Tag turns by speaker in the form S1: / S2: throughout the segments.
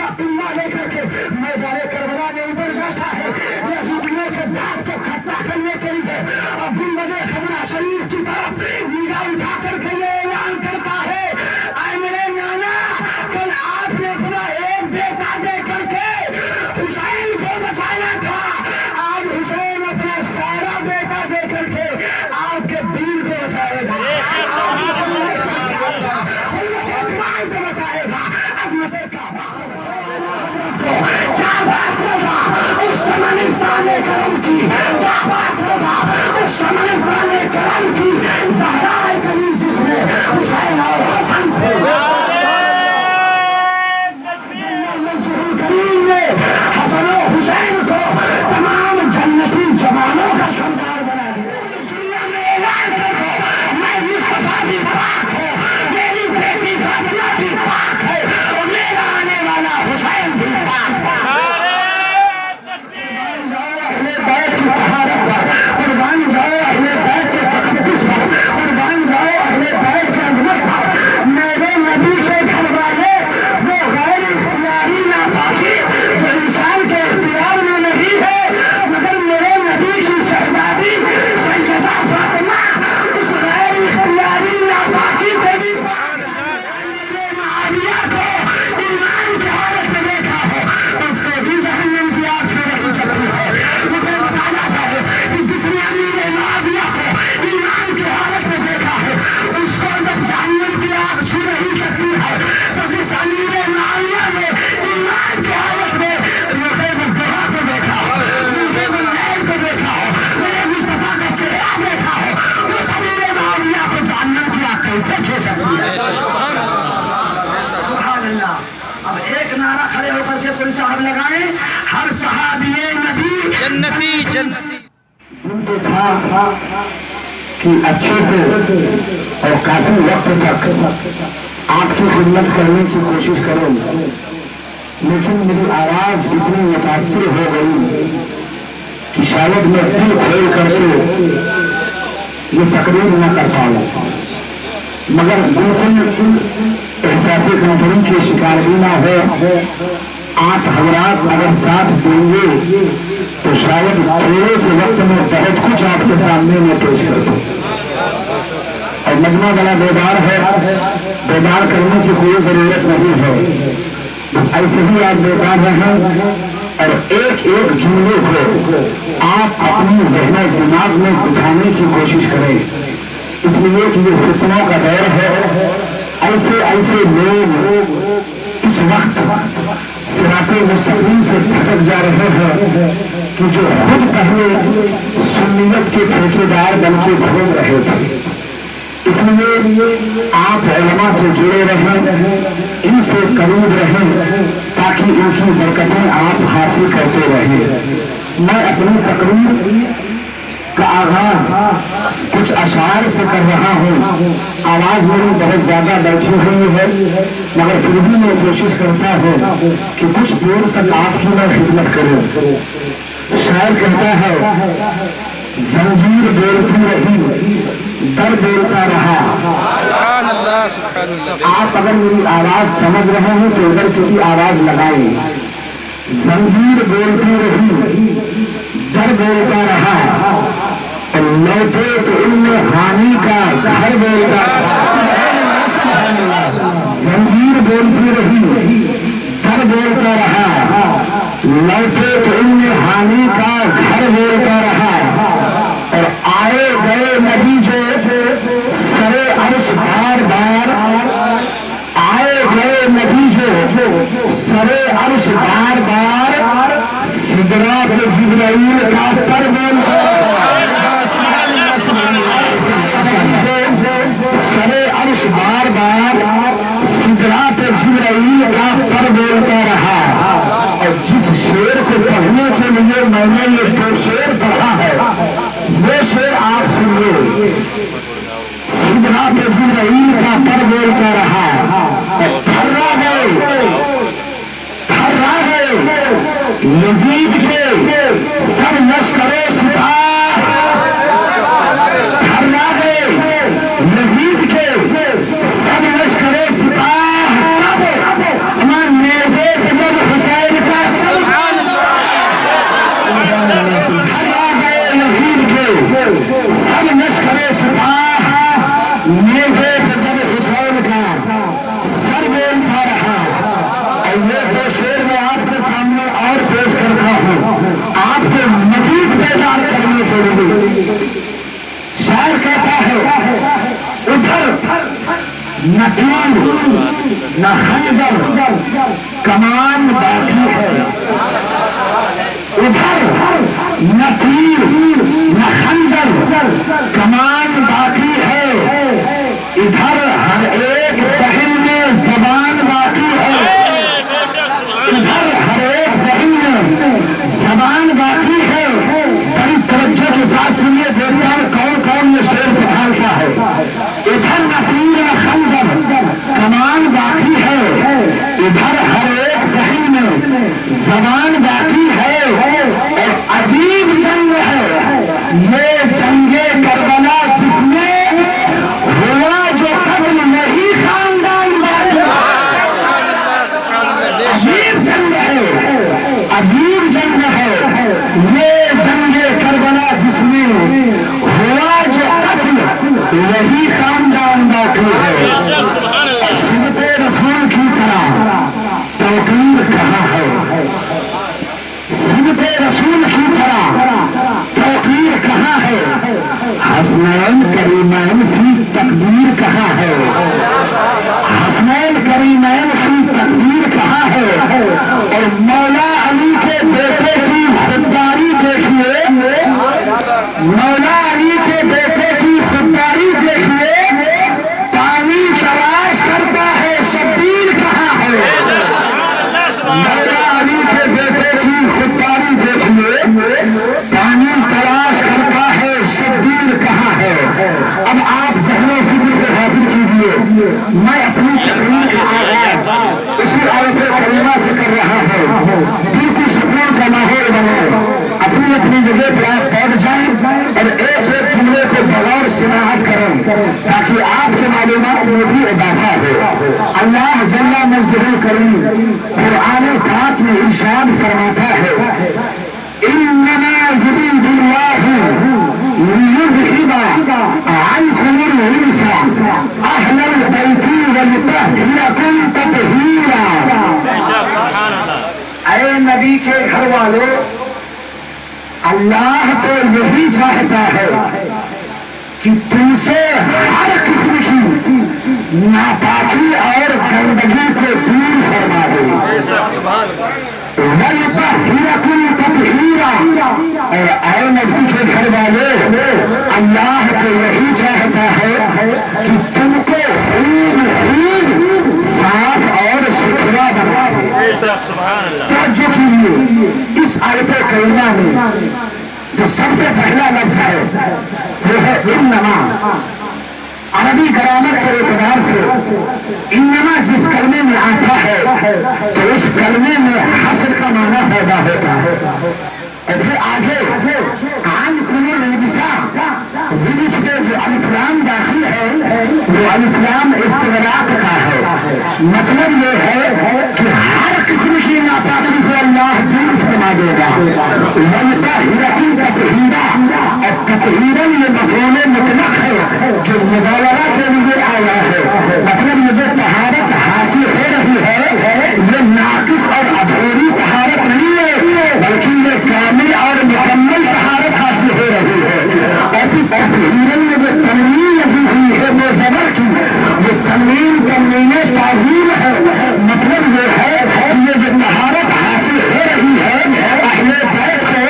S1: اپنا قلعہ لے کر کے میدان کربلا میں اتر جاتا ہے یزیدیوں کے دانت کو کھٹا کرنے کے لیے، اور گنبد خضرا شریف کی طرف نگاہ اٹھا کر کے یہ اعلان کرتا ہے، اے میرے نانا، کل آپ نے اپنا ایک بیٹا دے کر کے حسین کو بچایا تھا، آج حسین اپنا سارا بیٹا دے کر کے آپ کے دین کو بچائے گا، آپ کی سنت کو بچائے گا، امت اکرام کو بچائے گا، عظمت کعبہ کو بچائے گا۔ کیا بات ہوگا اس چمنستان کرم کی، کیا بات ہوگا اس چمنستان کرم کی، زہرائے کلیم جس میں حسین اور حسن تھے، کریم نے حسن و حسین کو تمام جنتی جوانوں کا سردار بنا دیا۔ دنیا میں اعلان کر دو، میں مصطفیٰ بھی پاک ہوں، میری بیٹی فاطمہ بھی پاک ہے، اور میرا آنے والا حسین بھی پاک ہے۔ اہل بیت کی طہارت پر قربان جاؤ، اہل بیت کے تقدس پر قربان جاؤ، اہل بیت کی عظمت پر۔ میرے نبی کے گھر والے وہ غیر اختیاری ناپاکی جو انسان کے اختیار میں نہیں ہے، مگر میرے نبی کی شہزادی سیدہ فاطمہ اس غیر اختیاری ناپاکی سے بھی معاویہ کو ایمان کی حالت میں دیکھا ہو، اس کو بھی جہنم کی آگ چھو نہیں سکتی ہے۔ مجھے بتانا چاہے کہ جس نے امیر معاویہ کو ایمان کی حالت میں دیکھا ہے، اس کو جب جہنم کی آگ چھو نہیں سکتی ہے، تو جس امیر معاویہ نے ایمان کی حالت میں روحے مبدعہ کو دیکھا ہو، روحے ملیل کو دیکھا ہو، میرے مصطفیٰ کا چہرہ دیکھا ہو، اس امیر معاویہ کو جہنم کی آگ کیسے چھو سکتی ہے؟ سبحان اللہ۔ اب ایک نعرہ کھڑے ہو کر کے کوئی صاحب لگائیں، ہر صحابی نبی
S2: جنتی جنتی۔
S1: دن تو تھا کہ اچھے سے اور کافی وقت تک آپ کی خدمت کرنے کی کوشش کروں، لیکن میری آواز اتنی متاثر ہو گئی کہ شاید میں دل کھول کر کے یہ تقریر نہ کر پاؤں، مگر بالکل احساس کمتری کے شکار بھی نہ ہو۔ آپ حضرات اگر ساتھ دیں گے تو شاید تھوڑے سے وقت میں بہت کچھ آپ کے سامنے میں پیش کر دوں، اور مجمع بڑا بیدار ہے، بیدار کرنے کی کوئی ضرورت نہیں ہے، بس ایسے ہی آپ بیدار رہیں اور ایک ایک جملے کو آپ اپنی ذہن و دماغ میں بٹھانے کی کوشش کریں، اس لیے کہ یہ فتنوں کا دور ہے۔ ایسے ایسے لوگ اس وقت صراط مستقیم سے بھٹک جا رہے ہیں کہ جو خود پہلے سنیت کے ٹھیکیدار بن کے گھوم رہے تھے۔ اس لیے آپ علماء سے جڑے رہیں، ان سے قریب رہیں، تاکہ ان کی برکتیں آپ حاصل کرتے رہیں۔ میں اپنی تقریر کا آغاز کچھ اشعار سے کر رہا ہوں۔ آواز میری بہت زیادہ بیٹھی ہوئی ہے، مگر پھر بھی میں کوشش کرتا ہوں کہ کچھ دیر تک آپ کی میں خدمت کروں۔ شاعر کہتا ہے، زنجیر بولتی رہی، در بولتا رہا۔
S2: سبحان اللہ سبحان اللہ۔
S1: آپ اگر میری آواز سمجھ رہے ہیں تو ادھر سے بھی آواز لگائیں۔ زنجیر بولتی رہی، در بولتا رہا، لوٹے تو ان میں حامی کا گھر بولتا رہا۔ زنجیر بولتی رہی، در بولتا رہا، لوٹے تو ان میں حامی کا گھر بولتا رہا، اور آئے گئے نبی جو سرے عرش بار بار، آئے گئے نبی جو سرے عرش بار بار، سدرا پہ جبرائیل کا پر بولتا سرے عرش بار بار، سدرا پہ جبرائیل کا پر بولتا رہا۔ اور جس شعر کو پڑھنے کے لیے میں نے یہ دو شعر پڑھا ہے، وہ شعر آپ سنیے۔ سدرا پہ جبرائیل کا پر بولتا رہا، اور تھرا گئے یزید کے سب لشکر سپاہ، تھرا گئے یزید کے سب لشکر سپاہ، تب نیزے پہ جب نہ تیر نہ خنجر کمان باقی ہے، ادھر نہ تیر نہ خنجر کمان باقی ہے، ادھر ہر ایک بہن میں زبان باقی ہے، ادھر ہر ایک بہن میں زبان باقی ہے۔ بڑی توجہ کے ساتھ سنیے، دیکھتا ہوں کون کون یہ شعر سنبھالتا ہے۔ ادھر نہ تیر نہ خنجر کمان باقی ہے، ادھر ہر ایک بہن میں زبان باقی ہے، اور عجیب جنگ ہے یہ جنگ کربلا، جس میں ہوا جو قتل وہی خاندان باقی ہے۔ عجیب جنگ ہے، عجیب جنگ ہے یہ جنگ کربلا، جس میں ہوا جو قتل وہی خاندان باقی ہے۔ سنت رسول کی طرح توقیر کہاں ہے، سنت رسول کی طرح توقیر کہاں ہے، حسنین کریمین سی تقدیر کہاں ہے، حسنین کریمین سی تقدیر کہاں ہے، اور مولا علی کے بیٹے کی خودداری دیکھیے، مولا علی کے بیٹے کی خودداری دیکھیے، پانی تلاش کرتا ہے شبیر کہاں ہے، مولا علی کے بیٹے کی خودداری دیکھیے، پانی تلاش کرتا ہے شبیر کہاں ہے۔ اب آپ ذہن و فکر کو حاضر کیجیے، میں اپنی تقریر کا آغاز اسی آیت کریمہ سے کر رہا ہوں۔ بالکل سکون کا ماحول بنے، اپنی اپنی جگہ پہ آپ بیٹھ جائیں اور ایک ایک جملے کو بغور سماعت کریں تاکہ آپ کے معلومات میں بھی اضافہ ہو۔ اللہ جل مجدہ الکریم قرآن پاک میں ارشاد فرماتا ہے، انما یرید اللہ لیذھب عنکم الرجس اہل البیت ویطہرکم تطہیرا۔ اے نبی کے گھر والوں، اللہ تو یہی چاہتا ہے کہ تم سے ہر قسم کی ناپاکی اور گندگی کو دور فرما دے، وَيُطَهِّرَكُمْ تَطْهِيرًا۔ اور اے نبی کے گھر والے، اللہ تو یہی چاہتا ہے کہ تم کو خوب صاف اور ستھرا بنا دے۔ توجہ کیجیے، اس آیت کریمہ میں جو سب سے پہلا لفظ ہے وہ ہے انما۔ عربی گرامر کے اعتبار سے انما جس کلمے میں آتا ہے تو اس کلمے میں حصر کا معنی پیدا ہوتا ہے، اور پھر آگے عنکم الرجس، رجس پہ جو الف لام داخل ہے وہ الف لام استغراق کا ہے، مطلب یہ ہے کہ ہر قسم کی ناپاکی کو اللہ دور فرما دے گا۔ وَيُطَهِّرَكُمْ تَطْهِيرًا، اور تطہیراً یہ مفعول مطلق ہے جو مبالغہ کے لیے آیا ہے، مطلب یہ جو طہارت حاصل ہو رہی ہے یہ ناقص اور ادھوری طہارت نہیں ہے، بلکہ یہ کامل اور مکمل طہارت حاصل ہو رہی ہے۔ اور پھر تطہیراً میں جو تنوین لگی ہوئی ہے وہ زبر کی، یہ تنوین تعظیم ہے، مطلب یہ ہے کہ یہ جو طہارت حاصل ہو رہی ہے اہل بیت کو،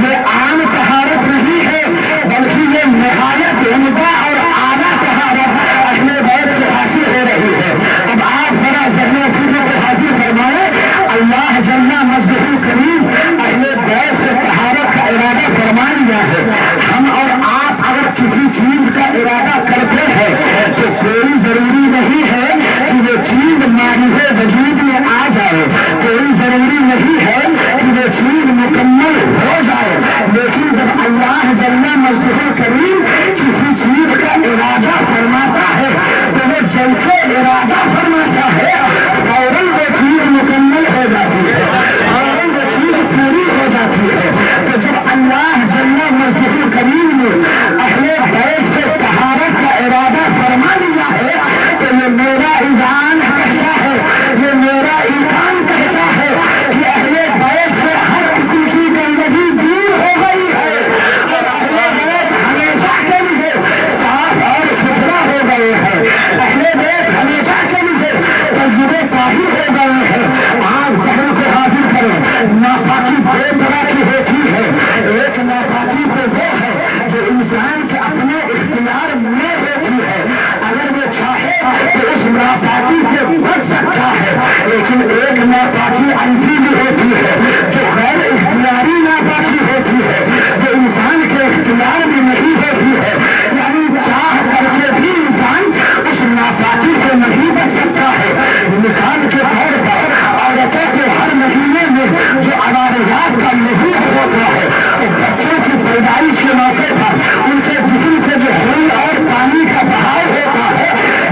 S1: یہ عام طہارت نہیں ہے بلکہ یہ نہایت عمدہ اور اعلیٰ طہارت اہل بیت کو حاصل ہو رہی ہے۔ اب آپ ذرا ذہن و فکر کو حاضر فرمائیں، اللہ جل مجدہ الکریم اہل بیت سے طہارت کا ارادہ فرما لیا ہے۔ ہم اور آپ اگر کسی چیز کا ارادہ کرتے ہیں تو کوئی ضروری نہیں ہے کہ وہ چیز ماریز وجود میں آ جائے، کوئی ضروری نہیں ہے کہ وہ چیز مکمل ہو جائے، لیکن جب اللہ جل مجدہ الکریم کسی چیز کا ارادہ فرماتا ہے تو وہ جیسے ارادہ فرماتا ہے فوراً وہ چیز مکمل ہو جاتی ہے، فوراً وہ چیز پوری ہو جاتی ہے۔ تو جب اللہ جل مجدہ الکریم نے اہل بیت سے طہارت کا ارادہ فرما لیا ہے تو یہ میرا اذعان کہتا ہے، یہ میرا ایقان کہتا ہے کہ اہل بیت سے ہر قسم کی گندگی دور ہو گئی ہے، اور اہل بیت ہمیشہ کے لیے صاف اور ستھرا ہو گئے ہیں، اہل بیت ایسی بھی ہوتی ہے جو غیر اختیاری ناپاکی ہوتی ہے، جو انسان کے اختیار میں نہیں ہوتی ہے، یعنی چاہ کر کے بھی انسان اس ناپاکی سے نہیں بچ سکتا ہے۔ مثال کے طور پر عورتوں کے ہر مہینے میں جو عوارضات کا لحوظ ہوتا ہے، تو بچوں کی پیدائش کے موقع پر ان کے جسم سے جو خون اور پانی کا بہاؤ ہوتا ہے،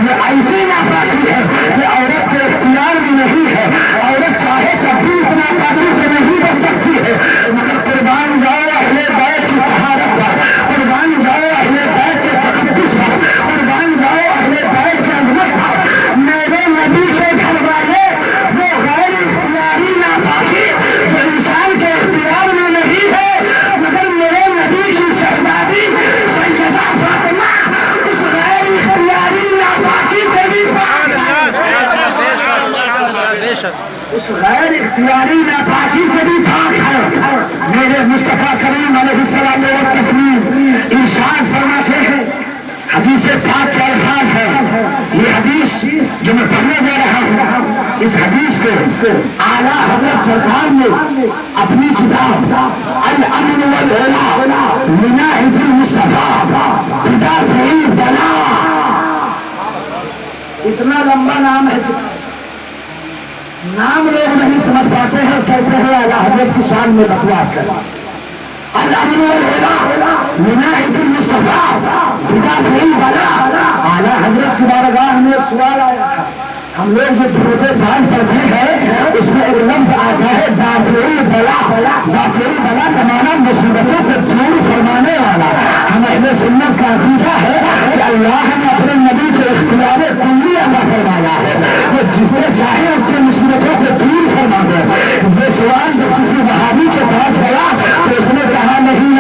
S1: یہ ایسی ناپاکی ہے کہ عورت کے اختیار میں نہیں ہے، عورت چاہے تب بھی اس ناپاکی سے نہیں بچ سکتی ہے۔ مگر قربان جاؤ اہل بیت کی طہارت پر، قربان جاؤ اہل بیت کے تقدس پر، قربان جاؤ اہل بیت کی عظمت پر۔ میرے نبی کے گھر والے وہ غیر اختیاری ناپاکی جو انسان کے اختیار میں نہیں ہے، مگر میرے نبی کی شہزادی سیدہ فاطمہ اس غیر اختیاری ناپاکی سے بھی پاک ہے، اس غیر اختیاری ناپاکی سے بھی پاک ہے۔ میرے مصطفیٰ کریم علیہ الصلوۃ والتسلیم ارشاد فرماتے ہیں، حدیث پاک کے الفاظ ہے، یہ حدیث جو میں پڑھنے جا رہا ہوں، اس حدیث کو اعلیٰ حضرت سرکار نے اپنی کتاب الامن والعلا لناہج المصطفیٰ بدافع البلاء، اتنا لمبا نام ہے، نام لوگ نہیں سمجھ پاتے ہیں، چلتے ہیں اعلیٰ حضرت کی شان میں بکواس کرتے ہیں۔ الامن والعلا لناہج المصطفیٰ بدافع البلاء، اعلیٰ حضرت کی بارگاہ میں ایک سوال آیا تھا، ہم لوگ جو درود پاک پڑھتے ہیں اس میں ایک لفظ آتا ہے دافع البلاء، دافع البلاء کا معنی مصیبتوں کو دور فرمانے والا۔ ہم اہل سنت کا عقیدہ ہے کہ اللہ نے اپنے نبی کو اختیار کلی عطا فرمایا ہے، وہ جس سے چاہے اس سے مصیبتوں کو دور فرما دے۔ یہ سوال جب کسی وہابی کے پاس گیا تو اس نے کہا نہیں،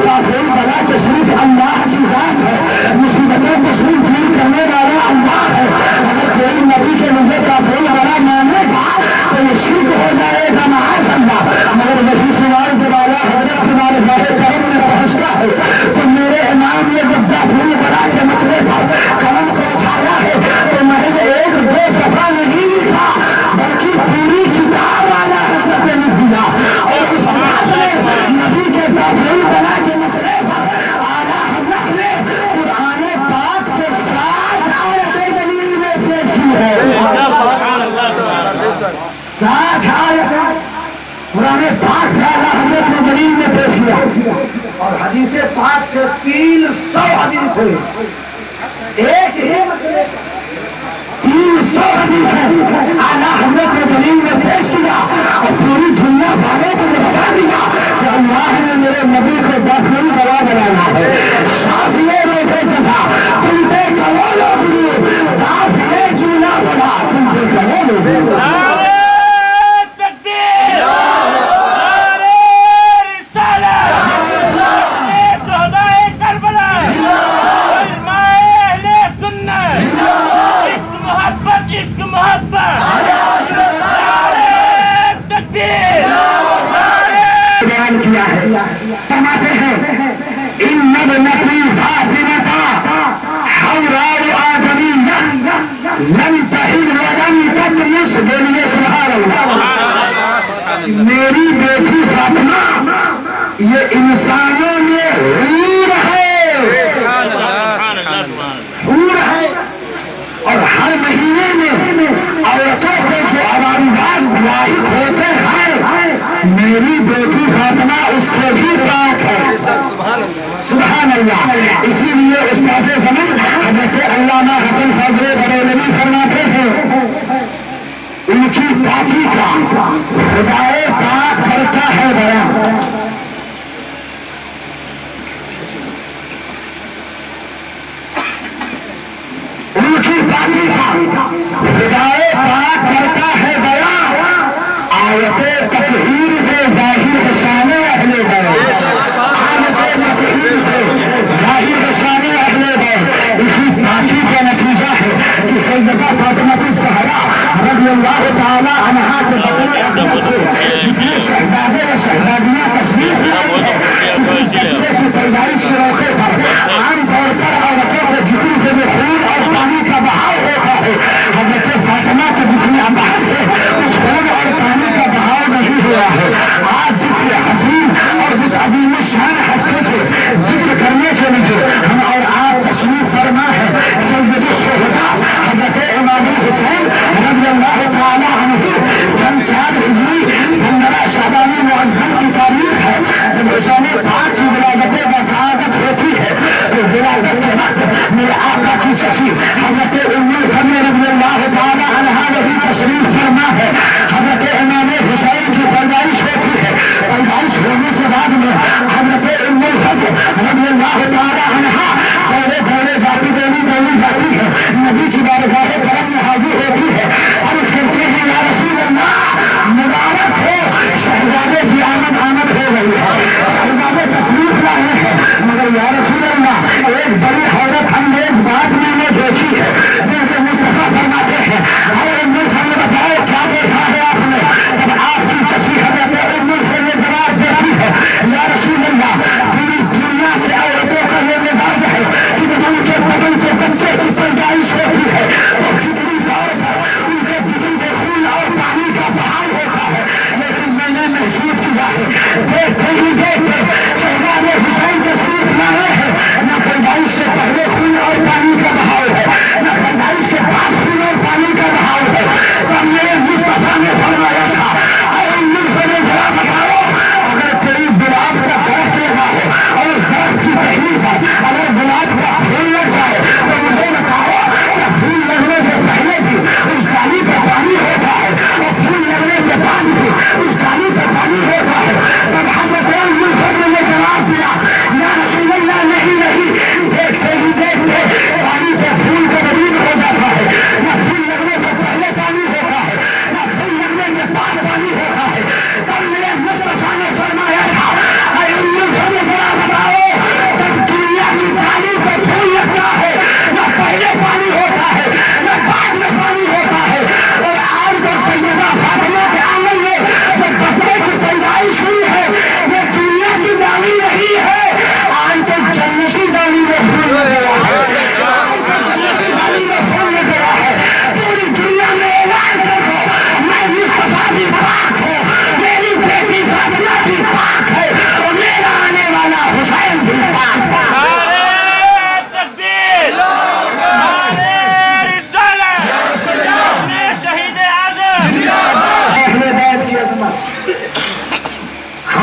S1: دافع البلاء تو صرف اللہ کی ذات ہے، مصیبتوں کو صرف دور کرنے والا اللہ ہے۔ اگر کوئی نبی کے لیے دافع البلاء مانے گا تو یہ شرک ہو جائے گا معاذ اللہ۔ مگر وہی سوال جب اعلیٰ حضرت کی بارگاہ کرم میں پہنچتا ہے تو میرے امام نے جب دافع البلاء کے مسئلے پر قلم کو اٹھایا ہے تو محض ایک دو صفحہ نہیں لکھا بلکہ پوری کتاب اعلیٰ حضرت نے لکھ دیا، اور اس بات میں نبی کے دافع البلاء کے مسئلے پر اعلیٰ حضرت نے قرآن پاک سے 7 آیتیں دلیل میں پیش کی ہے، 7 آیتیں قرآن پاک سے اعلیٰ حضرت نے دلیل میں پیش کیا، اور حدیث پاک سے 300 حدیثیں، ایک ہی مسئلے 300 حدیثیں اعلیٰ حضرت نے دلیل میں پیش کیا، اور پوری دنیا والوں کو یہ بتا دیا کہ اللہ نے میرے نبی کو دافع البلاء بنایا ہے۔ شافعی روزے جزا تم پہ کروڑوں درود، دافع جولا بنا تم پہ کروڑوں درود۔ فرماتے ہیں ان ابنتی فاطمہ حوراء آدمیہ لن تحل ولن تطمس، بولیے سبحان اللہ۔ میری بیٹی فاطمہ یہ انسانوں میں حور ہے، حور ہے، اور ہر مہینے میں عورتوں کو جو عوارضات لاحق ہوتے ہیں میری بیٹی فاطمہ اس سے بھی پاک ہے، سبحان اللہ۔ اسی لیے استاد زمن حضرت علامہ حسن فضل بریلوی فرماتے ہیں ان کی پاکی کا خدائے پاک کرتا ہے بیان، ان کی پاکی کا خدائے پاک کرتا ہے بیان، آیت تطہیر سے ظاہر شان اہل بیت، آیت تطہیر سے ظاہر شان اہل بیت، اسی پاکی کا نتیجہ ہے کہ سیدہ فاطمہ الزہرا رضی اللہ تعالی عنہا کے بطن اقدس سے جتنے شہزادے و شہزادیاں تشریف لائی ہے، کسی بچے کی پیدائش کے موقع پر عام طور پر عورتوں کے جسم سے جو خون اور پانی کا بہاؤ ہوتا ہے، حضرت فاطمہ کے جسم ابعد سے اس خون اور پانی کا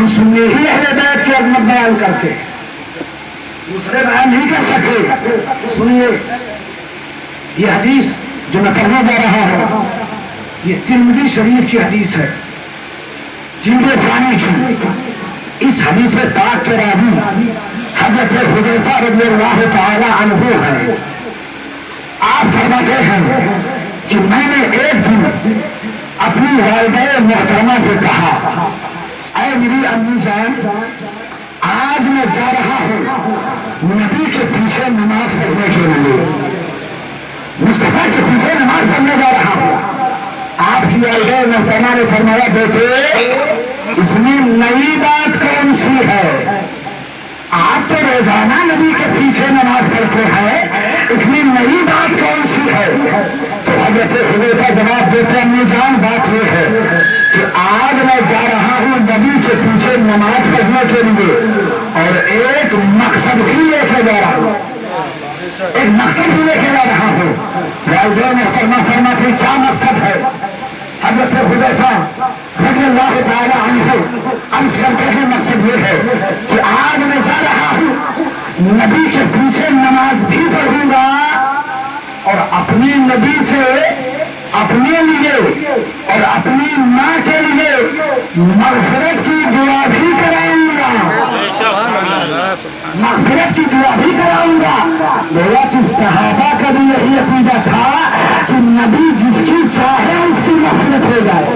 S1: ہم سننے ہی اہل بیت کی عظمت بیان کرتے ہیں، دوسرے بیان نہیں کر سکتے۔ سنیے یہ حدیث جو میں کرنے جا رہا ہوں، یہ ترمذی شریف کی حدیث ہے، جلد ثانی کی۔ اس حدیث پاک کے راوی حضرت حذیفہ رضی اللہ تعالی عنہ ہے۔ آپ فرماتے ہیں کہ میں نے ایک دن اپنی والدہ محترمہ سے کہا، اے میری امی جان، آج میں جا رہا ہوں نبی کے پیچھے نماز پڑھنے کے لیے، مصطفیٰ کے پیچھے نماز پڑھنے جا رہا ہوں۔ آپ کی والدہ محترمہ نے فرمایا، بیٹے اس میں نئی بات کون سی ہے؟ آپ تو روزانہ نبی کے پیچھے نماز پڑھتے ہیں، اس میں نئی بات کون سی ہے؟ تو حضرت حذیفہ جواب دیتے ہیں، امی جان بات یہ ہے کہ آج میں جا رہا ہوں نبی کے پیچھے نماز پڑھنے کے لیے، اور ایک مقصد بھی لے کے جا رہا ہوں، ایک مقصد بھی لے کے جا رہا ہوں۔ والدہ محترمہ فرماتی کیا مقصد ہے؟ حضرت حذیفہ رضی اللہ تعالی عنہ عرض کرتے ہیں مقصد یہ ہے کہ آج میں جا رہا ہوں نبی کے پیچھے نماز بھی پڑھوں گا، اور اپنی نبی سے اپنے لیے اور اپنی ماں کے لیے مغفرت کی دعا بھی کراؤں گا، مغفرت کی دعا بھی کراؤں گا۔ گویا کہ صحابہ کا بھی یہی عقیدہ تھا کہ نبی جس کی چاہے اس کی مغفرت ہو جائے،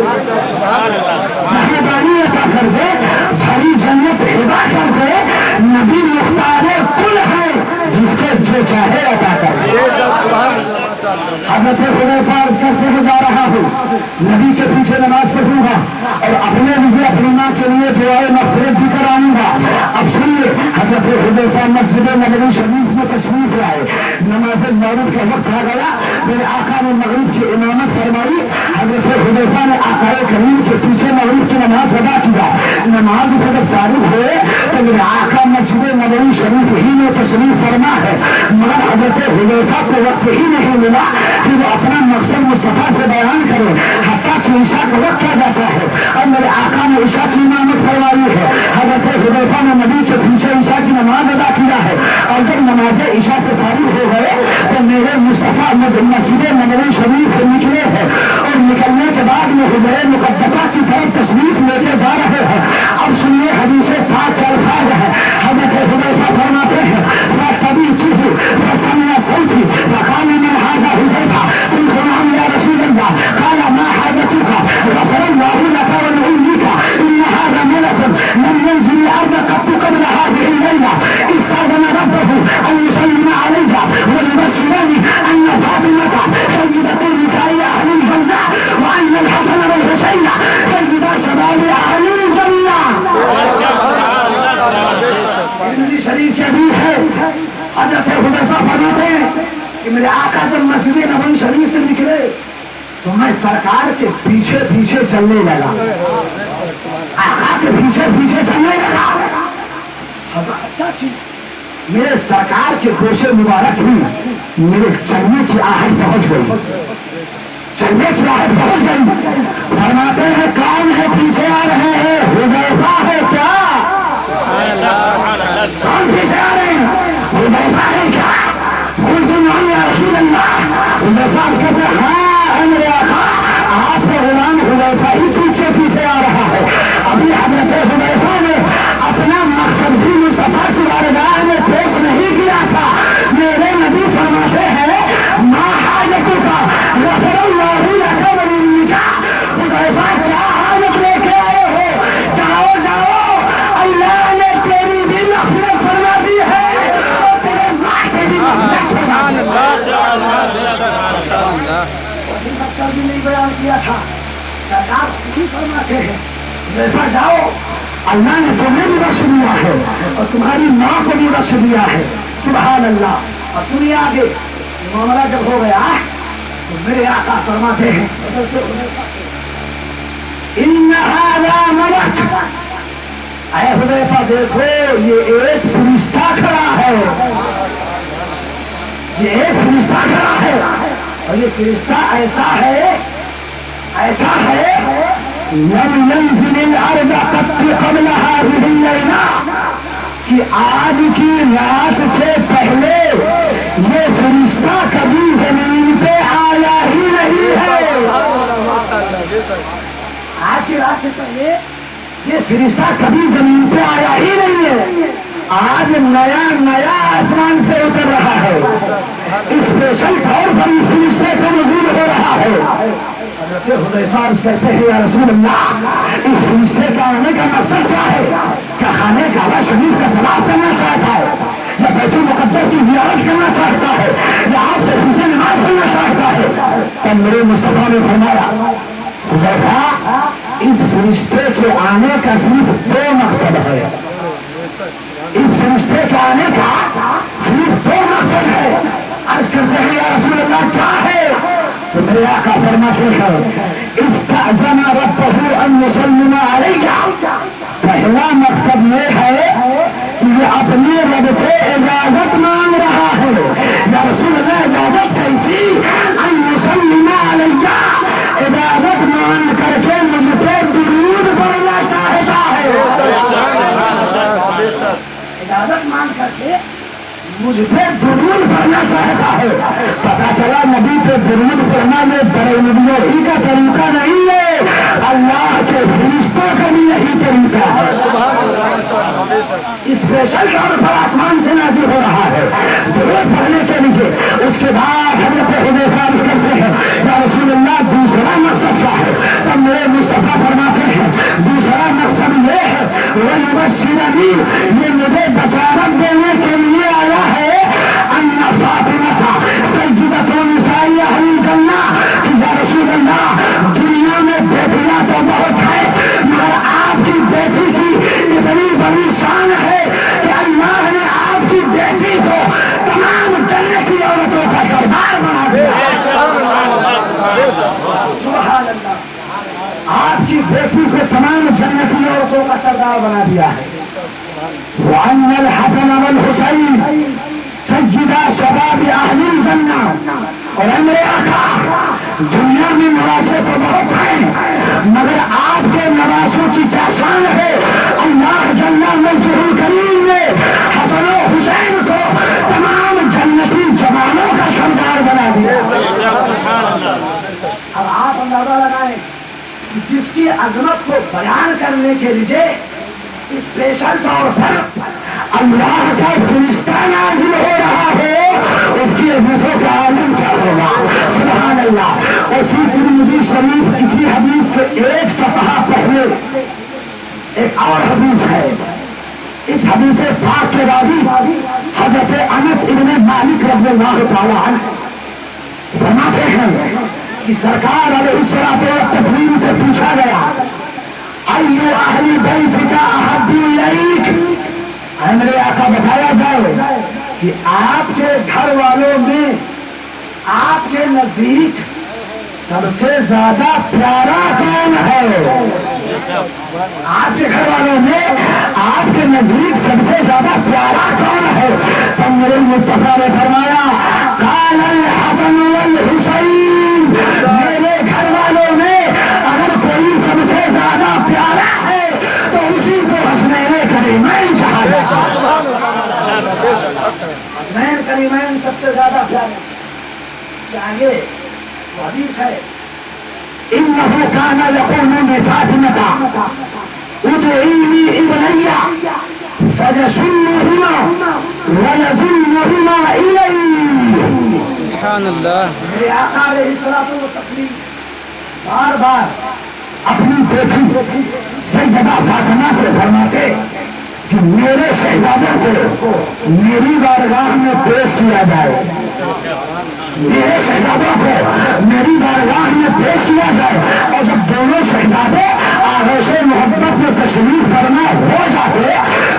S1: چاہے بانی عطا کر دے، بھری جنت ہبا کر دے، نبی مختار کل ہے، جس کو جو چاہے عطا کر دے۔ حضرت حذیفہ عرض کرتے ہوئے جا رہا ہوں نبی کے پیچھے نماز پڑھوں گا، اور اپنے لیے اپنی ماں کے لیے دعائے مغفرت بھی کراؤں گا۔ اب سنیے، حضرت حذیفہ مسجد نبوی شریف میں تشریف لائے، نماز مغرب کا وقت آ گیا، میرے آقا نے مغرب کی امامت فرمائی، حضرت حذیفہ نے آقا کریم کے پیچھے مغرب کی نماز ادا کیا۔ نماز سے جب فارغ ہوئے تو میرے آقا مسجد نبوی شریف ہی میں تشریف فرما ہے، مگر حضرت حذیفہ کو وقت ہی نہیں ملا کہ وہ اپنا مقصد مصطفیٰ سے بیان کرے، حتیٰ کہ عشاء کا وقت آ جاتا ہے، اور میرے آقا نے عشاء کی امامت فرمائی ہے۔ حضرت حذیفہ نے نبی کے پیچھے عشاء کی نماز ادا کیا ہے، اور جب نماز عشاء سے فارغ ہو گئے تو میرے مصطفیٰ مسجد نبوی شریف سے نکلے ہیں، اور نکلنے کے بعد میں حجرہ مقدسہ کی طرف تشریف لے کے جا رہے ہیں۔ اب سنیے حدیث پاک کے الفاظ ہے، حضرت حذیفہ فرماتے ہیں، فَتَبِعْتُهُ فَسَمِعَ صَوْتِي فَقَالَ مَنْ هَذَا حذیفہ، قلت نعم یا رسول اللہ، قال ما حاجتك، غفر اللہ لك ولأمك، إن هذا ملك لم ينزل الأرض قط قبل هذه الليلة، استأذن ربه أن يسلم عليك ويبشرني أن فاطمة سيدة نساء أهل الجنة، وأن الحسن والحسين سيدا شباب أهل الجنة۔ ترمذی شریف کی حدیث ہے، حضرت حذیفہ فرماتے ہیں کہ میرے آقا جب مسجد نبوی شریف سے نکلے تو میں سرکار کے پیچھے پیچھے چلنے لگا، آقا کے پیچھے پیچھے چلنے لگا، میرے سرکار کے گوشے مبارک بھی میرے چلنے کی آہٹ پہنچ گئی، چلنے کی آہٹ پہنچ گئی۔ فرماتے ہیں کون ہے پیچھے آ رہے ہیں؟ حذیفہ ہے کیا؟ کون پیچھے آ رہے ہیں؟ حذیفہ ہے کیا؟ قلت نعم یا رسول اللہ، حذیفہ کہتے ہیں ہاں اے میرے آقا، آپ کا غلام حذیفہ ہی پیچھے پیچھے آ رہا ہے۔ ابھی حضرت حذیفہ نے اپنا مقصد بھی مصطفیٰ کی بارگاہ میں پیش نہیں کیا تھا، میرے نبی فرماتے ہیں ما حاجتک، غفر اللہ لک ولأمک، حذیفہ کیا حاجت لے کے آئے ہو؟ جاؤ جاؤ، اللہ نے تیری بھی مغفرت فرما دی ہے اور تیرے ماں کی بھی مغفرت فرما دی ہے۔ مقصد بھی نہیں بیان کیا تھا، سرکار خود فرماتے ہیں حذیفہ جاؤ، اللہ نے تمہیں بھی بخش دیا ہے اور تمہاری ماں کو بھی بخش دیا ہے، سبحان اللہ۔ اور سنیے آگے، معاملہ جب ہو گیا تو میرے آقا فرماتے ہیں ان ھذا ملک، اے حذیفہ دیکھو یہ ایک فرشتہ کھڑا ہے، یہ ایک فرشتہ کھڑا ہے، اور یہ فرشتہ ایسا ہے لم ينزل الارض قط قبل هذه الليلہ کہ آج کی رات سے پہلے یہ فرشتہ کبھی زمین پہ آیا ہی نہیں ہے. آج کی رات سے پہلے یہ فرشتہ کبھی زمین پہ آیا ہی نہیں ہے. آج نیا آسمان سے اتر رہا ہے. اسپیشل طور پر اس فرشتے کا نزول ہو رہا ہے. حضرت حذیفہ عرض کہتے ہیں یا رسول اللہ اس فرشتے کا آنے کا مقصد کیا ہے؟ کہ خانہ کعبہ شریف کا طواف کرنا چاہتا ہے یا بیت المقدس کی زیارت کرنا چاہتا ہے یا آپ کے سے نماز پڑھنا چاہتا ہے. تب میرے مصطفیٰ نے فرمایا حذیفہ اس فرشتے کے آنے کا صرف دو مقصد ہے. اس فرشتے کے آنے کا صرف دو مقصد ہے. عرض کرتے ہیں یا رسول اللہ کیا ہے؟ تو میرے آقا فرماتے ہیں استأذن ربه ان يسلم عليك. پہلا مقصد یہ ہے کہ یہ اپنے رب سے اجازت مانگ رہا ہے. یا رسول اللہ اجازت کیسی؟ ان يسلم عليك اجازت مانگ کر کے مجھ پہ درود پڑھنا چاہتا ہے. اجازت مانگ کر کے مجھ پہ درود پڑھنا چاہتا ہے. پتا چلا نبی پہ درود پڑھنا میں بڑے نبیوں ہی کا طریقہ نہیں ہے, اللہ کے فرشتوں کا بھی یہی طریقہ ہے. اسپیشل طور پر آسمان سے نازل ہو رہا ہے درود پڑھنے کے لیے. اس کے بعد حضرت حذیفہ عرض کرتے ہیں یا رسول اللہ دوسرا مقصد کیا ہے؟ تب میرے مصطفیٰ فرماتے ہیں دوسرا مقصد یہ ہے وَيُبَشِّرَنِي یہ مجھے بشارت دینے کے لیے آیا ہے ان فاطمہ سیدۃ نساء اہل الجنہ کہ یا رسول اللہ دنیا میں بیٹیاں تو بہت ہیں مگر آپ کی بیٹی کی اتنی بڑی شان ہے کہ اللہ نے آپ کی بیٹی کو تمام جنتی عورتوں کا سردار بنا دیا. سبحان اللہ, آپ کی بیٹی کو تمام جنتی عورتوں کا سردار بنا دیا ہے. وَأَنَّ الْحَسَنَ وَالْحُسَيْنَ سیدہ شباب اہل الجنہ. اور اے میرے آقا دنیا میں نواسے تو بہت ہیں مگر آپ کے نواسوں کی کیا شان ہے. اللہ جل مجدہ کریم نے حسن و حسین کو تمام جنتی جوانوں کا سردار بنا دیا. اب آپ اندازہ لگائیں جس کی عظمت کو بیان کرنے کے لیے اسپیشل طور پر اللہ کا فرشتہ نازل ہو رہا ہو اس کی عظمتوں کا عالم کیا ہوگا. سبحان اللہ. اسی ترمذی شریف اسی حدیث سے ایک صفحہ پہلے ایک اور حدیث ہے. اس حدیث پاک کے راوی حضرت انس ابن مالک رضی اللہ تعالی عنہ فرماتے ہیں کہ سرکار علیہ الصلوۃ والتسلیم سے پوچھا گیا ایو اہل بیت کا احب الیک. میرے آقا بتایا جائے کہ آپ کے گھر والوں میں آپ کے نزدیک سب سے زیادہ پیارا کون ہے؟ آپ کے گھر والوں میں آپ کے نزدیک سب سے زیادہ پیارا کون ہے؟ تب میرے مصطفیٰ نے فرمایا قال الحسن والحسین. میرے گھر والوں میں اگر کوئی سب سے زیادہ پیارا ہے تو اسی کو حسنین کریمین کہا جاتا ہے. حسنین کریمین سب سے زیادہ پیارا. اس کے آگے حدیث ہے انه كان يقول لفاطمة ادعي لي ابني فيشنهما ويزنهما الي.
S2: سبحان اللہ.
S1: میرے آقا علیہ الصلوۃ والتسلیم بار بار اپنی بیٹی سیدہ فاطمہ سے فرماتے کہ میرے شہزادوں کو میری بارگاہ میں پیش کیا جائے. میرے شہزادوں کو میری بارگاہ میں پیش کیا جائے. اور جب دونوں شہزادے آغوش محبت میں تشریف فرما ہو جاتے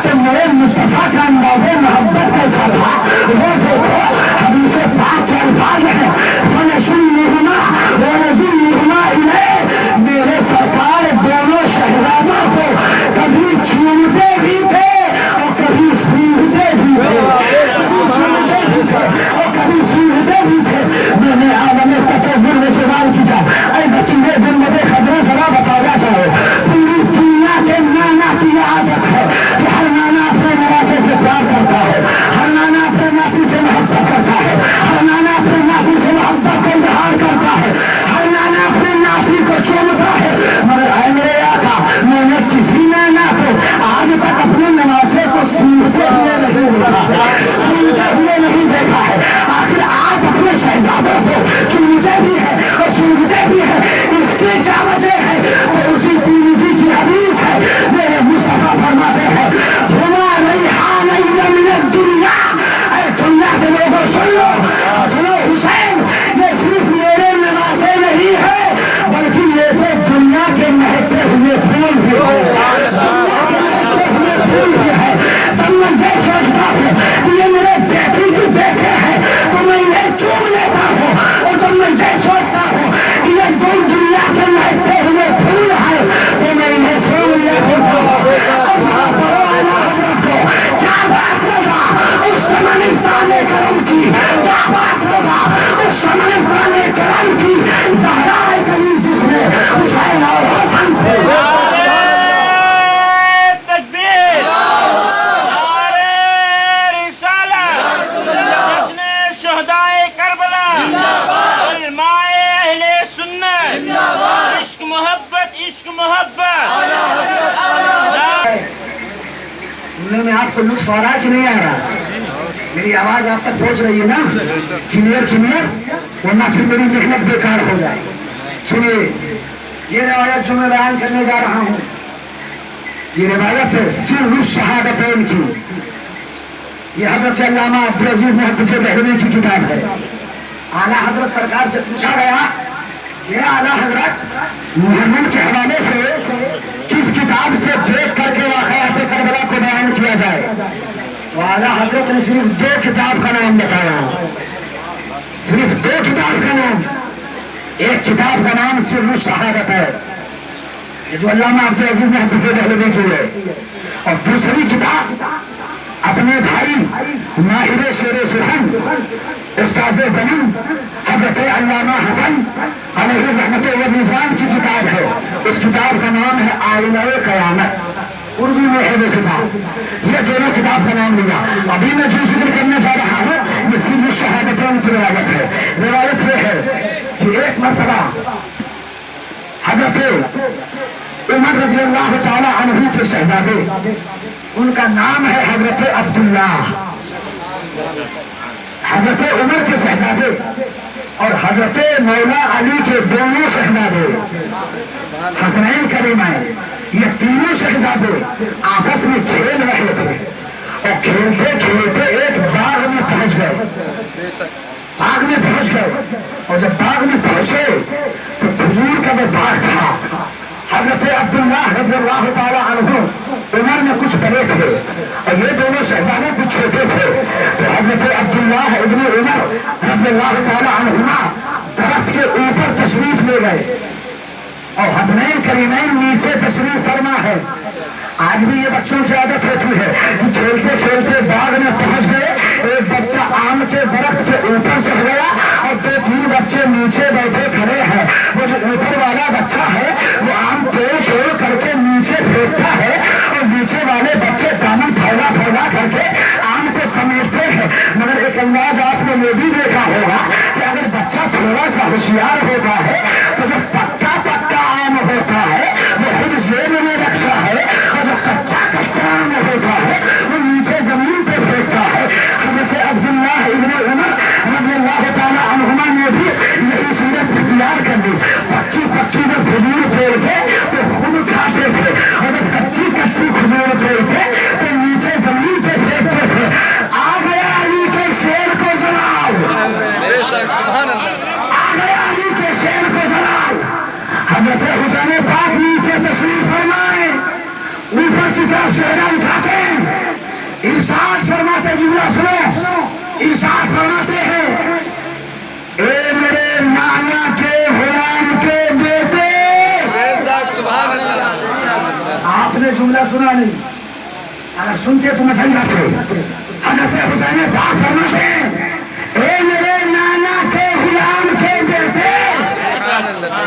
S1: تو میرے مصطفیٰ کا انداز محبت کیسا تھا وہ دیکھو. حدیث پاک کے الفاظ ہیں فَيَشُنُّهُمَا وَيَزُنُّهُمَا إِلَيْهِ. میرے سرکار دونوں شہزادوں کو کبھی چومتے بھی تھے اور کبھی سونگھتے بھی تھے. کبھی چومتے بھی تھے اور کبھی سونگھتے بھی تھے. میں نے عالم تصور میں سوال کیا اے بطور گنبد خضرا ذرا بتایا جائے آپ کو لطف آ رہا ہے کہ نہیں آ رہا؟ میری آواز آپ تک پہنچ رہی ہے نا؟ کلیئر ورنہ پھر میری محنت بیکار ہو جائے. سنیے یہ روایت جو میں بیان کرنے جا رہا ہوں، یہ روایت ہے سر الشہادتین کی. یہ حضرت علامہ عبدالعزیز محدث دہلوی کی کتاب ہے. اعلیٰ حضرت سرکار سے پوچھا گیا کہ اعلیٰ حضرت محرم کے حوالے سے کس کتاب سے دیکھ کر کے واقعات کربلا کو بیان کیا جائے؟ تو اعلیٰ حضرت نے صرف 2 کتاب کا نام بتایا. صرف 2 کتاب کا نام. ایک کتاب کا نام سر الشہادت ہے، یہ جو علامہ عبدالعزیز محدث دہلوی کی ہے، اور دوسری کتاب اپنے بھائی ماہر شیر سخن استاد زمین حضرت علامہ حسن علیہ رحمت و رضوان کی کتاب ہے. اس کتاب کا نام ہے آئینہ قیامت. اردو میں ہے وہ کتاب. یہ دونوں کتاب کا نام لیا. ابھی میں جو ذکر کرنے جا رہا ہوں یہ سر الشہادتین کی روایت ہے. روایت یہ ہے کہ ایک مرتبہ حضرت عمر رضی اللہ تعالی عنہ کے شہزادے، ان کا نام ہے حضرت عبداللہ، حضرت عمر کے شہزادے اور حضرت مولا علی کے دونوں شہزادے حسنین کریمین، یہ تینوں شہزادے آپس میں کھیل رہے تھے اور کھیلتے کھیلتے ایک باغ میں پہنچ گئے. باغ میں پہنچ گئے اور جب باغ میں پہنچے تو کھجور کا وہ باغ تھا. حضرت عبداللہ رضی اللہ تعالی عنہ عمر میں کچھ بڑے تھے اور یہ دونوں شہزادے کچھ چھوٹے تھے. تو حضرت عبداللہ ابن عمر رضی اللہ تعالی عنہما درخت کے اوپر تشریف لے گئے اور حسنین کریمین نیچے تشریف فرما ہے. آج بھی یہ بچوں کی عادت ہوتی ہے کہ کھیلتے کھیلتے باغ میں پہنچ گئے، ایک بچہ آم کے درخت کے اوپر چڑھ گیا اور 2-3 بچے نیچے بیٹھے کھڑے ہیں. وہ جو اوپر والا بچہ ہے وہ آم توڑ کر کے نیچے پھینکتا ہے اور نیچے والے بچے دامن پھیلا کر کے آم کو سمیٹتے ہیں. مگر ایک انداز آپ نے یہ بھی دیکھا ہوگا کہ اگر بچہ تھوڑا سا ہوشیار ہوتا ہے تو جو پکا آم ہوتا ہے وہ خود جیب میں رکھتا ہے اور جو کچا آم ہوتا ہے وہ نیچے زمین پہ پھینکتا ہے. حضرت عبداللہ ابن عمر رضی اللہ تعالی عنہما نے بھی یہی سیرت اختیار کر لی. پکی جو کھجور توڑتے وہ خود کھاتے تھے اور جب کچی کھجور توڑتے تو نیچے زمین پہ پھینکتے تھے. آ گیا علی کے شیر کو جلال، آ گیا علی کے شیر کو جلال. حضرت حسین پاک نیچے تشریف فرمائے، اوپر کی طرف شہرہ اٹھاتے ہیں، ارشاد فرماتے، جملہ سنو، ارشاد فرماتے ہیں اے میرے نانا کے غلام کے بیٹے. آپ نے جملہ سنا نہیں، اگر سنتے تو میں سمجھاتے. حضرت حسین پاک فرماتے ہیں اے میرے نانا کے غلام کے بیٹے،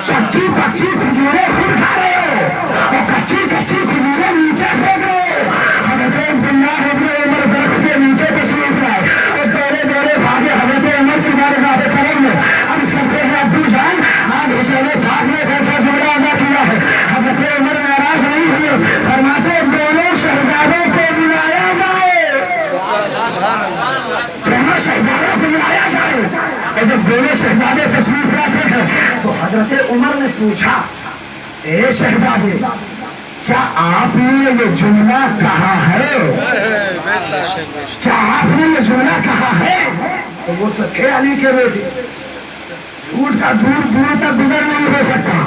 S1: پکی کھجوریں خود کھا رہے ہو اور کچی کھجوریں نیچے پھینک رہے ہو. حضرت عبداللہ ابن عمر درخت کے نیچے تشریف لائے اور دورے بھاگے حضرت عمر کی بارگاہ کرم میں. عرض کرتے ہیں ابو جان، آج حسین پاک نے ایسا جملہ ادا کیا ہے. حضرت عمر ناراض نہیں ہوئے، فرماتے دونوں شہزادوں کو بلایا جائے، دونوں شہزادوں کو بلایا جائے. اور جب دونوں شہزادے تشریف لاتے ہیں تو حضرت عمر نے پوچھا اے شہزادے، کیا آپ نے یہ جملہ کہا ہے؟ کیا آپ نے یہ جملہ کہا ہے؟ تو وہ تو تھے علی کے بیٹے، جھوٹ کا دور تک گزر نہیں ہو سکتا.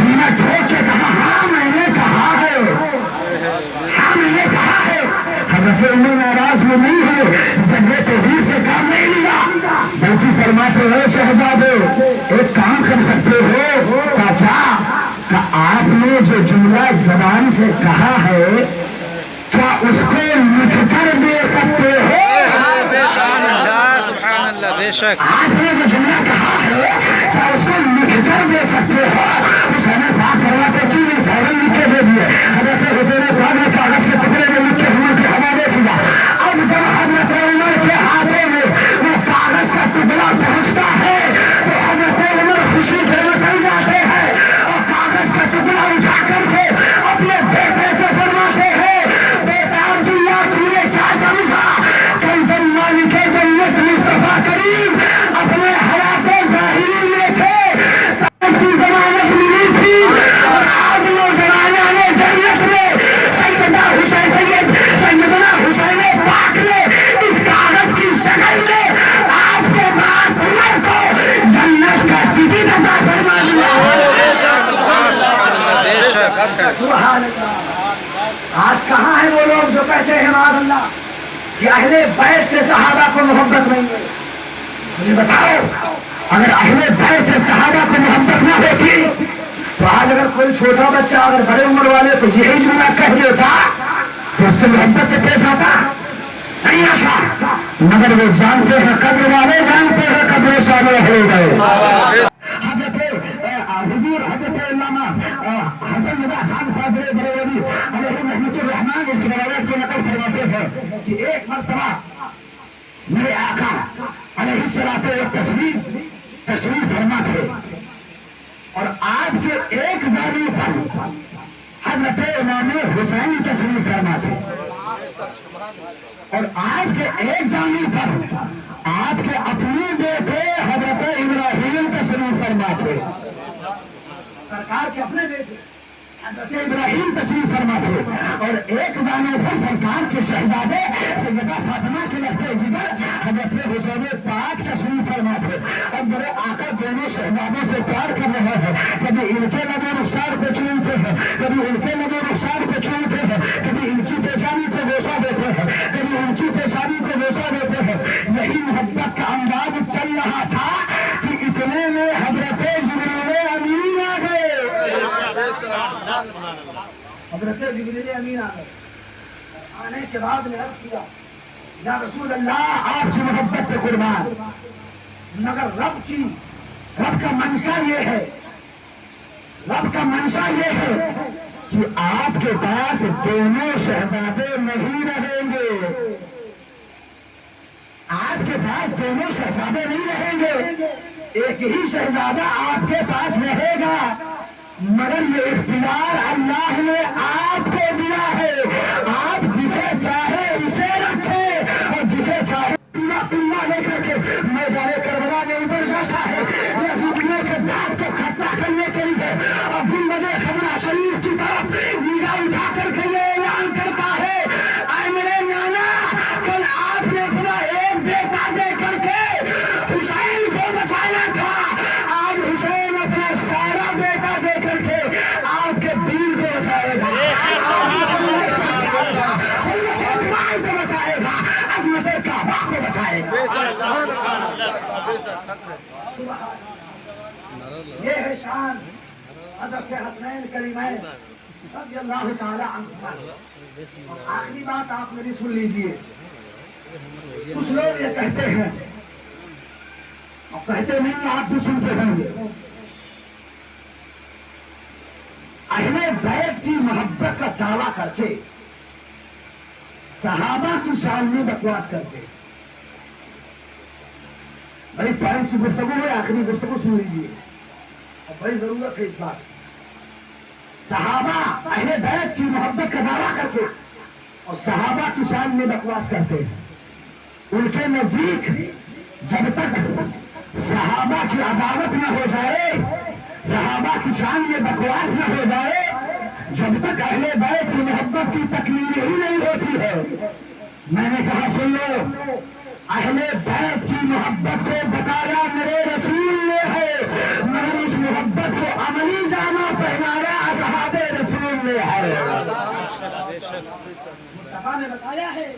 S1: سینہ ٹھوک کے کہا ہاں میں نے کہا ہے، ہاں میں نے کہا ہے. حضرت عمر ناراض میں نہیں ہوئے، زنگے توحید سے کام نہیں لیا، بلکہ فرماتے ہیں شہزادے ایک کام کر سکتے ہو. کیا آپ نے جو جملہ زبان سے کہا ہے کیا اس کو لکھ کر دے سکتے ہو؟ آپ نے جو جملہ کہا ہے کیا اس کو لکھ کر دے سکتے ہو؟ حسین پاک فرماتے کیوں نہیں، فوراً لکھ کے دے دیے. حضرت حسین پاک نے کاغذ کے ٹکڑے میں لکھ کے عمر کے حوالے کیا. اب جب حضرت عمر کے ہاتھوں میں وہ کاغذ کا ٹکڑا پہنچتا ہے تو حضرت عمر خوشی سے مچل جاتے ہیں اور کاغذ کا ٹکڑا اٹھا کر کے اپنے بیٹے سے فرماتے ہیں بیٹا عبداللہ
S3: سبحان اللہ. آج کہاں ہیں وہ لوگ جو کہتے ہیں معاذ اللہ کہ اہل بیت سے صحابہ کو محبت نہیں ہے؟ مجھے بتاؤ اگر اہل بیت سے صحابہ کو محبت نہ ہوتی تو آج اگر کوئی چھوٹا بچہ اگر بڑے عمر والے کو یہی جملہ کہہ دیتا تو اس سے محبت سے پیش آتا نہیں آتا. مگر وہ جانتے ہیں قدر والے جانتے ہیں قدر شامل ہو گئے. حضور حضرت علامہ حسن رضا خان فاضل بریلوی علیہ رحمۃ الرحمن اس روایت کو نقل فرماتے ہیں کہ ایک مرتبہ میرے آقا علیہ الصلوۃ والتسلیم تشریف فرما تھے اور آپ کے ایک زانو پر حضرت امام حسین تشریف فرما تھے اور آپ کے ایک زانو پر آپ کے اپنے بیٹے حضرت ابراہیم تشریف فرما تھے. سرکار کے اپنے بیٹے حضرت ابراہیم تشریف فرما تھے اور ایک زانو پر سرکار کے شہزادے سیدہ فاطمہ کے لفظ جگر حضرت حسین پاک تشریف فرما تھے. اور میرے آقا دونوں شہزادوں سے پیار کر رہے ہیں. کبھی ان کے لب و رخسار کو چومتے ہیں, کبھی ان کے لب و رخسار کو چومتے ہیں, کبھی ان کی پیشانی کو بوسہ دیتے ہیں, کبھی ان کی پیشانی کو بوسہ دیتے ہیں. یہی محبت کا انداز چل رہا تھا کہ اتنے میں حضرت جبریل امین آ گئے. حضرت جبریل امین آ گئے. آنے کے بعد میں عرض کیا یا رسول اللہ آپ کی محبت پہ قربان, مگر رب کا منشا یہ ہے, رب کا منشا یہ ہے کہ آپ کے پاس دونوں شہزادے نہیں رہیں گے. آپ کے پاس دونوں شہزادے نہیں رہیں گے, ایک ہی شہزادہ آپ کے پاس رہے گا. مگر یہ اختیار اللہ نے آپ کو دیا ہے, آپ جسے چاہے اسے رکھے اور جسے چاہے پلہ لے کر کے میدان کربلا میں اتر جاتا ہے یہودیوں کے دانت کو کھٹا کرنے کے لیے اور گنبد خضرا شریف کی طرف نگاہ اٹھا کر کے یہ اعلان کرتا ہے اے میرے نانا کل آپ نے اپنا ایک بیٹا دے کر کے حسین کو بچایا تھا, آج حسین اپنا سارا بیٹا دے کر کے آپ کے دین کو بچائے گا, آپ کی شریعت کو بچائے گا, امت اقبال کو بچائے گا, عظمت کعبہ کو بچائے گا. یہ ہے شان حضرت حسنین کریمین رضی اللہ تعالی عنہ. اور آخری بات آپ میری سن لیجئے. کچھ لوگ یہ کہتے ہیں اور کہتے نہیں, آپ بھی سنتے ہوں گے, اہل بیت کی محبت کا دعویٰ کر کے صحابہ کی شان میں بکواس کرتے. بڑی پیاری سی گفتگو ہے, آخری گفتگو سن لیجیے اور بڑی ضرورت ہے اس بات. صحابہ اہل بیت کی محبت کا دعویٰ کر کے اور صحابہ کی شان میں بکواس کرتے ہیں. ان کے نزدیک جب تک صحابہ کی عداوت نہ ہو جائے, صحابہ کی شان میں بکواس نہ ہو جائے, جب تک اہل بیت کی محبت کی تکمیل ہی نہیں ہوتی ہے. میں نے کہا سن لو, اہل بیت کی محبت کو بتایا میرے رسول نے ہے, مگر اس محبت کو عملی جامہ پہنایا اصحاب رسول نے ہے. مصطفیٰ نے بتایا ہے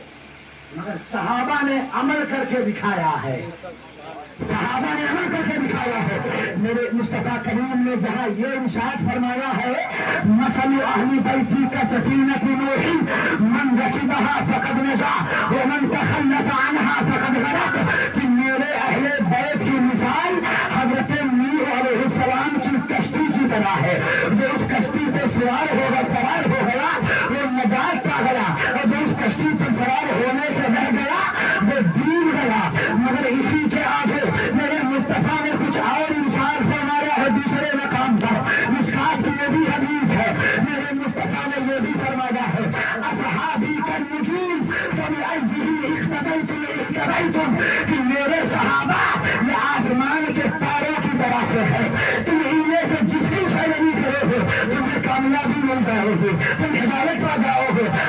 S3: مگر صحابہ نے عمل کر کے دکھایا ہے, صحابہ نے عمل کر کے دکھایا ہے. میرے مصطفیٰ کریم نے جہاں یہ ارشاد فرمایا ہے مثل اہل بیتی کا سفینۃ نوح من رکبها فقد نجا ومن تخلف عنها فقد غرق, کہ میرے اہل بیت کی مثال حضرت نوح علیہ السلام کی کشتی کی طرح ہے. جو اس کشتی پہ سوار ہو گیا وہ نجات پا گیا, اور جو اس کشتی پر سوار ہونے سے رہ گیا وہ ڈوب گیا. مگر اسی کے آگے میرے مصطفیٰ نے کچھ اور ارشاد فرمایا ہے دوسرے مقام پر. مشکات کی یہ بھی حدیث ہے, میرے مصطفیٰ نے یہ بھی فرمایا ہے اصحابی کالنجوم فبأیہم اقتدیتم اہتدیتم, کہ میرے صحابہ یہ آسمان کے تاروں کی طرح سے ہے, تم انہیں سے جس کی پیروی کرو گے تمہیں کامیابی مل جائے گی, تم ہدایت پا جاؤ گے.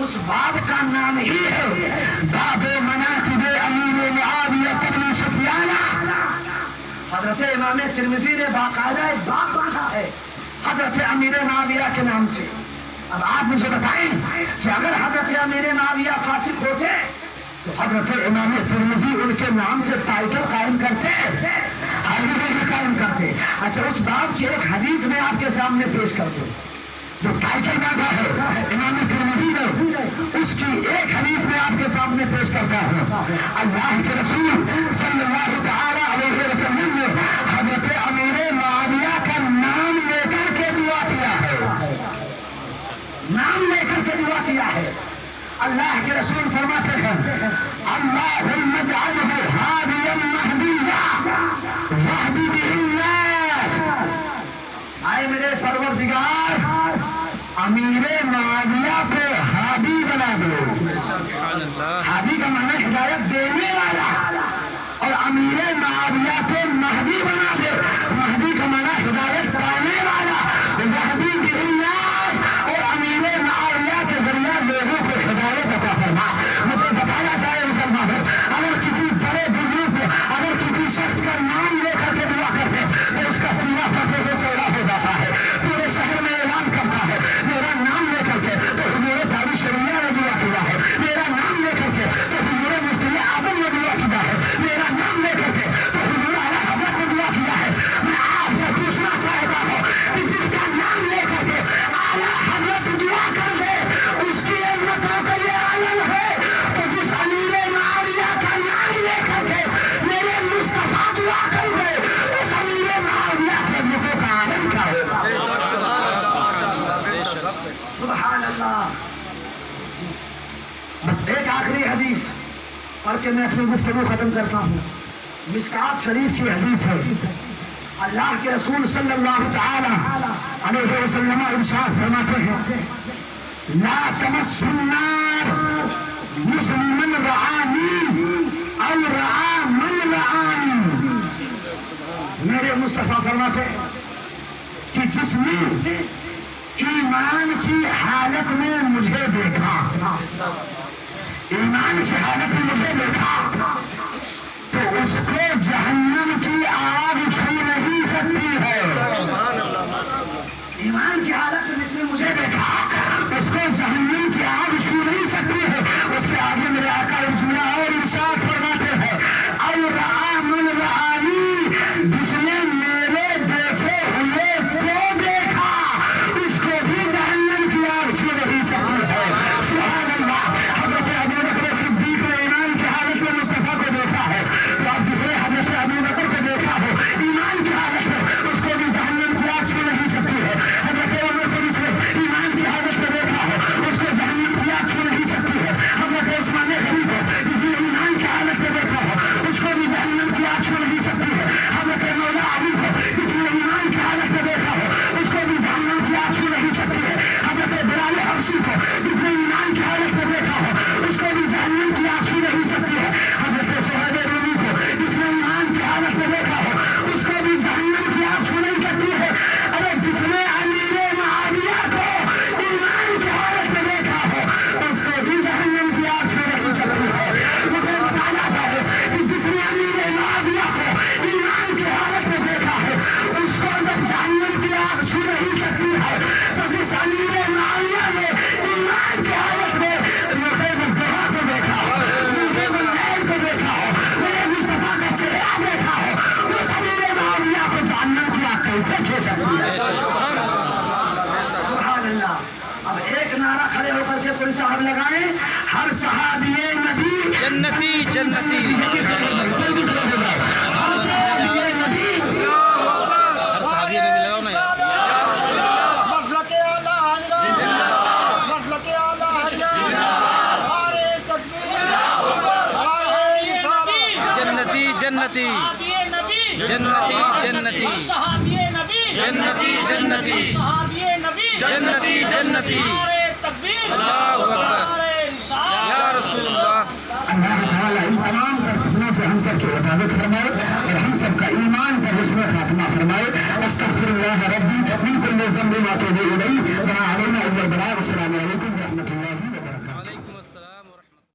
S3: اس باب کا نام ہی ہے باب مناقب امیر معاویہ بن سفیان۔ حضرت امام ترمذی نے باقاعدہ ایک باب باندھا ہے حضرت امیر معاویہ کے نام سے۔ اب آپ مجھے بتائیں کہ اگر حضرت امیر معاویہ فاسق ہوتے تو حضرت امام ترمذی ان کے نام سے ٹائٹل قائم کرتے، حدیث قائم کرتے۔ اچھا اس باب کی ایک حدیث میں آپ کے سامنے پیش کر دوں جو ٹائٹل باندھا ہے امام ترمذی نے، اس کی ایک حدیث میں آپ کے سامنے پیش کرتا ہوں۔ اللہ کے رسول صلی اللہ تعالی علیہ وسلم نے حضرت امیر معاویہ کا نام لے کر کے دعا کیا ہے، نام لے کر کے دعا کیا ہے۔ اللہ کے رسول فرماتے ہیں اللہم اجعلہ ہادیا مہدیا واہد بہ الناس۔ آئے میرے پروردگار امیر معاویہ کو ہادی بنا دو۔ ہادی کا معنی ہدایت دینے والا، اور امیر معاویہ کو مہدی بنا دے، مہدی کا معنی ہدایت پانے والا۔ واہد بہ الناس، اور امیر معاویہ کے ذریعہ لوگوں کو ہدایت عطا فرما۔ مجھے بتایا جائے مسلمانوں، اگر کسی بڑے بزرگ کو اگر کسی شخص کا نام لے کر کے دعا کرتے تو اس کا سینہ پھٹنے سے چوڑا ہو جاتا ہے، پورے شہر میں اعلان کرتا ہے میرا نام لے کر کے تو حضور دعوی شریعہ نے دعا کیا ہے، میرا نام لے کر کے تو حضور مفتی اعظم نے دعا کیا ہے، میرا نام لے کر کے تو حضور اعلیٰ حضرت نے دعا کیا ہے۔ میں آپ سے پوچھنا چاہتا ہوں کہ جس کا نام لے کر کے اعلیٰ حضرت دعا کر دے اس کی عظمتوں کا یہ عالم ہے، تو جس امیر معاویہ کا نام لے کر کے میرے مصطفیٰ دعا کر دے اس امیر معاویہ کی عظمتوں کا عالم کیا ہوگا؟ سبحان اللہ۔ بس ایک آخری حدیث پڑھ کے میں اپنی گفتگو ختم کرتا ہوں۔ مشکات شریف کی حدیث ہے، اللہ کے رسول صلی اللہ تعالی علیہ وسلم ارشاد فرماتے ہیں لا تمس النار مسلم رعانی او رعا من رعانی۔ میرے مصطفیٰ فرماتے ہیں کہ جس نے ایمان کی حالت میں مجھے دیکھا، ایمان کی حالت میں مجھے دیکھا تو اس کو جہنم کی آگ چھو نہیں سکتی ہے۔ ایمان کی حالت میں جس نے مجھے دیکھا اس کو جہنم کی آگ چھو نہیں سکتی ہے۔ اس کے آگے میرے آقا ایک جملہ اور ارشاد فرماتے ہیں او رعا من رعانی، جس نے میرے دیکھے ہوئے کو دیکھا اس کو بھی جہنم کی آگ چھو نہیں سکتی ہے۔ سبحان اللہ۔ حضرت ابو بکر صدیق نے ایمان کی حالت میں مصطفیٰ کو دیکھا ہے، تو آپ دوسرے حضرت ابو بکر کو دیکھا ہو ایمان کی حالت میں اس کو بھی جہنم کی آگ چھو نہیں سکتی ہے۔ حضرت عمر کو جس نے ایمان کی حالت میں دیکھا ہو اس کو جہنم کی آگ چھو نہیں سکتی ہے۔ حضرت عثمان غنی کو جس نے ایمان کی حالت میں دیکھا ہو اس کو بھی جہنم کی آگ چھو نہیں سکتی ہے۔ حضرت مولا علی کو جس نے ایمان کی حالت میں دیکھا ہو اس کو بھی جہنم کی آگ چھو نہیں سکتی ہے۔ حضرت بلال حبشی کو جس نے ایمان کی حالت میں دیکھا ہو اس کو بھی جہنم کی آگ چھو نہیں سکتی ہے۔ حضرت صہیب رومی کو جس نے ایمان کی حالت میں دیکھا ہو اس کو بھی جہنم کی آگ چھو نہیں سکتی ہے۔ ارے جس نے امیر معاویہ کو ایمان کی حالت میں دیکھا ہو اس کو بھی جہنم کی آگ چھو نہیں سکتی ہے۔ مجھے بتایا جائے کہ جس نے امیر معاویہ کو ایمان کی حالت میں دیکھا ہے اس کو جب جہنم کی آگ چھو نہیں سکتی ہے، تو جس امیر معاویہ نے ایمان کی حالت میں رقیب الدہا کو دیکھا ہو، رقیب اللیل کو دیکھا ہو، میرے مصطفیٰ کا چہرہ دیکھا ہو، اس امیر معاویہ کو جہنم کی آگ کیسے چھو سکتی ہے؟ سبحان اللہ۔ اب ایک نعرہ کھڑے ہو کر کے کوئی صاحب لگائیں، ہر صحابی نبی
S2: جنتی جنتی۔
S3: ہر صحابی نبی
S2: ہر صحابی نے ملاؤ نا یار۔
S4: مسلک اعلیٰ حضرت، مسلک اعلیٰ حضرت، نعرہ تکبیر، نعرہ رسالت۔
S2: جنتی جنتی جنتی جنتی جنتی جنتی جنتی جنتی۔ اللہ اکبر یا رسول اللہ۔
S3: اللہ تعالیٰ ان تمام تر فتنوں سے ہم سب کی حفاظت فرمائے اور ہم سب کا ایمان پر حسن خاتمہ فرمائے۔ استغفر اللہ ربی من کل ذنب واتوب الیہ۔